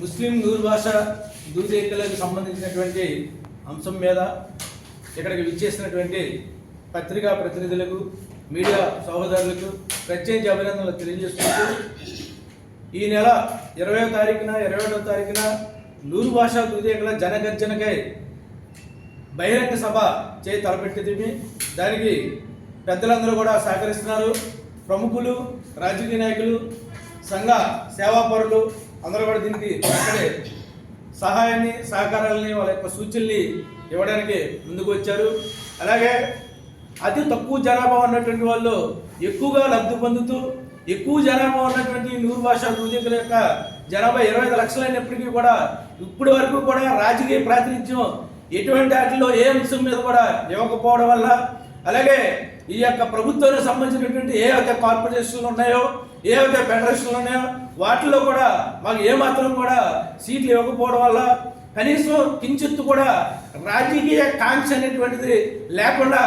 ముస్లిం దూర్భాష దూదేకలకు సంబంధించినటువంటి అంశం మీద ఇక్కడికి విచ్చేసినటువంటి పత్రికా ప్రతినిధులకు మీడియా సహోదరులకు ప్రత్యేక అభినందనలు తెలియజేసుకుంటూ ఈ నెల 20వ తారీఖున 21వ తారీఖున నూరు భాషా దూదేకల జనగర్జనకై బహిరంగ సభ తలపెట్టింది. దానికి పెద్దలందరూ కూడా సహకరిస్తున్నారు. ప్రముఖులు, రాజకీయ నాయకులు, సంఘ సేవాపరులు అందరూ కూడా దీనికి అక్కడే సహాయాన్ని సహకారాలని వాళ్ళ యొక్క సూచనల్ని ఇవ్వడానికి ముందుకు వచ్చారు. అలాగే అతి తక్కువ జనాభా ఉన్నటువంటి వాళ్ళు ఎక్కువగా లబ్ధి పొందుతూ ఎక్కువ జనాభా ఉన్నటువంటి నూరు భాషా దూదేకుల యొక్క జనాభా 25 లక్షలు అయినప్పటికీ కూడా ఇప్పటి వరకు కూడా రాజకీయ ప్రాతినిధ్యం ఎటువంటి వాటిలో ఏ అంశం మీద కూడా ఇవ్వకపోవడం వల్ల, అలాగే ఈ యొక్క ప్రభుత్వానికి సంబంధించినటువంటి ఏ అయితే కార్పొరేషన్లు ఉన్నాయో, ఏ అయితే ఫెడరేషన్లు ఉన్నాయో వాటిలో కూడా మాకు ఏమాత్రం కూడా సీట్లు ఇవ్వకపోవడం వల్ల కనీసం కించిత్తు కూడా రాజకీయ కాంక్ష అనేటువంటిది లేకుండా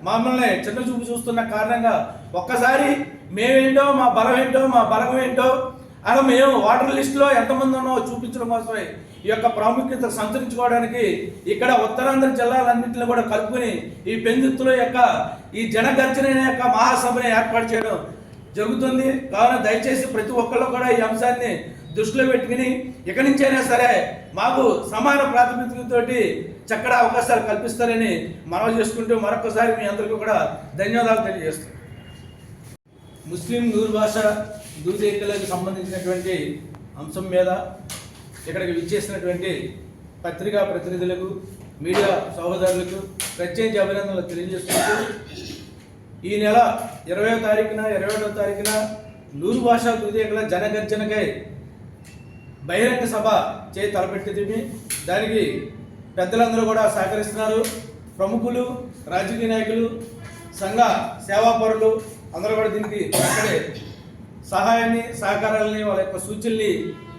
మమ్మల్ని చిన్న చూపు చూస్తున్న కారణంగా ఒక్కసారి మేమేంటో, మా బలం ఏంటో, మా బలగం ఏంటో అలా మేము ఓటర్ లిస్టులో ఎంతమంది ఉన్నామో చూపించడం కోసమే ఈ యొక్క ప్రాముఖ్యత సంతరించుకోవడానికి ఇక్కడ ఉత్తరాంధ్ర జిల్లాలన్నింటినీ కూడా కలుపుకుని ఈ పెందుతుల యొక్క ఈ జనగర్జన యొక్క మహాసభని ఏర్పాటు చేయడం జరుగుతుంది. కావున దయచేసి ప్రతి ఒక్కళ్ళు కూడా ఈ అంశాన్ని దృష్టిలో పెట్టుకుని ఇక్కడి నుంచైనా సరే మాకు సమాన ప్రాతినిధ్యంతోటి చక్కటి అవకాశాలు కల్పిస్తారని మనవి చేసుకుంటూ మరొకసారి మీ అందరికీ కూడా ధన్యవాదాలు తెలియజేస్తున్నాం. ముస్లిం నూరు భాష దూదేకలకు సంబంధించినటువంటి అంశం మీద ఇక్కడికి విచ్చేసినటువంటి పత్రికా ప్రతినిధులకు మీడియా సహోదరులకు ప్రత్యేక అభినందనలు తెలియజేసుకుంటూ ఈ నెల 20వ తారీఖున 21వ తారీఖున నూరు భాషా దూదేకల జనగర్జనకై బహిరంగ సభ తలపెట్టింది. దానికి పెద్దలందరూ కూడా సహకరిస్తున్నారు. ప్రముఖులు, రాజకీయ నాయకులు, సంఘ సేవాపరులు అందరూ కూడా దీనికి అక్కడే సహాయాన్ని సహకారాలని వాళ్ళ యొక్క సూచనల్ని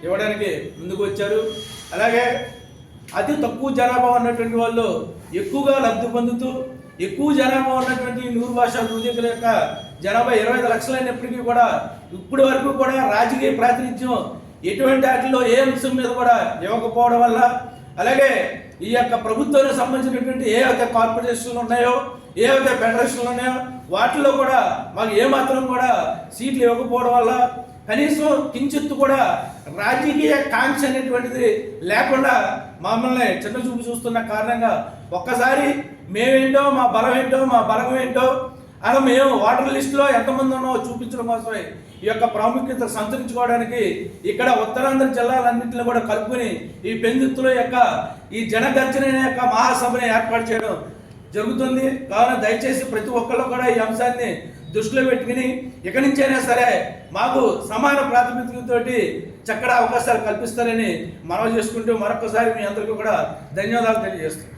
ఇవ్వడానికి ముందుకు వచ్చారు. అలాగే అతి తక్కువ జనాభా ఉన్నటువంటి వాళ్ళు ఎక్కువగా లబ్ధి పొందుతూ ఎక్కువ జనాభా ఉన్నటువంటి నూరు భాషా దూదేకుల యొక్క జనాభా 25 లక్షలు అయినప్పటికీ కూడా ఇప్పటి వరకు కూడా రాజకీయ ప్రాతినిధ్యం ఎటువంటి వాటిలో ఏ అంశం మీద కూడా ఇవ్వకపోవడం వల్ల, అలాగే ఈ యొక్క ప్రభుత్వానికి సంబంధించినటువంటి ఏ అయితే కార్పొరేషన్లు ఉన్నాయో, ఏ అయితే ఫెడరేషన్లు ఉన్నాయో వాటిలో కూడా మాకు ఏమాత్రం కూడా సీట్లు ఇవ్వకపోవడం వల్ల కనీసం కించిత్తు కూడా రాజకీయ కాంక్ష అనేటువంటిది లేకుండా మమ్మల్ని చిన్న చూపు చూస్తున్న కారణంగా ఒక్కసారి మేమేంటో, మా బలం ఏంటో, మా బలగం ఏంటో అలా మేము ఓటర్ లిస్టులో ఎంతమంది ఉన్నామో చూపించడం కోసమే ఈ యొక్క ప్రాముఖ్యత సంతరించుకోవడానికి ఇక్కడ ఉత్తరాంధ్ర జిల్లాలన్నింటినీ కూడా కలుపుకుని ఈ పెందుతుల యొక్క ఈ జనగర్జన యొక్క మహాసభని ఏర్పాటు చేయడం జరుగుతుంది. కావున దయచేసి ప్రతి ఒక్కళ్ళు కూడా ఈ అంశాన్ని దృష్టిలో పెట్టుకుని ఇక్కడి నుంచైనా సరే మాకు సమాన ప్రాతినిధ్యంతో చక్కటి అవకాశాలు కల్పిస్తారని మనవి చేసుకుంటూ మరొకసారి మీ అందరికీ కూడా ధన్యవాదాలు తెలియజేస్తున్నాం.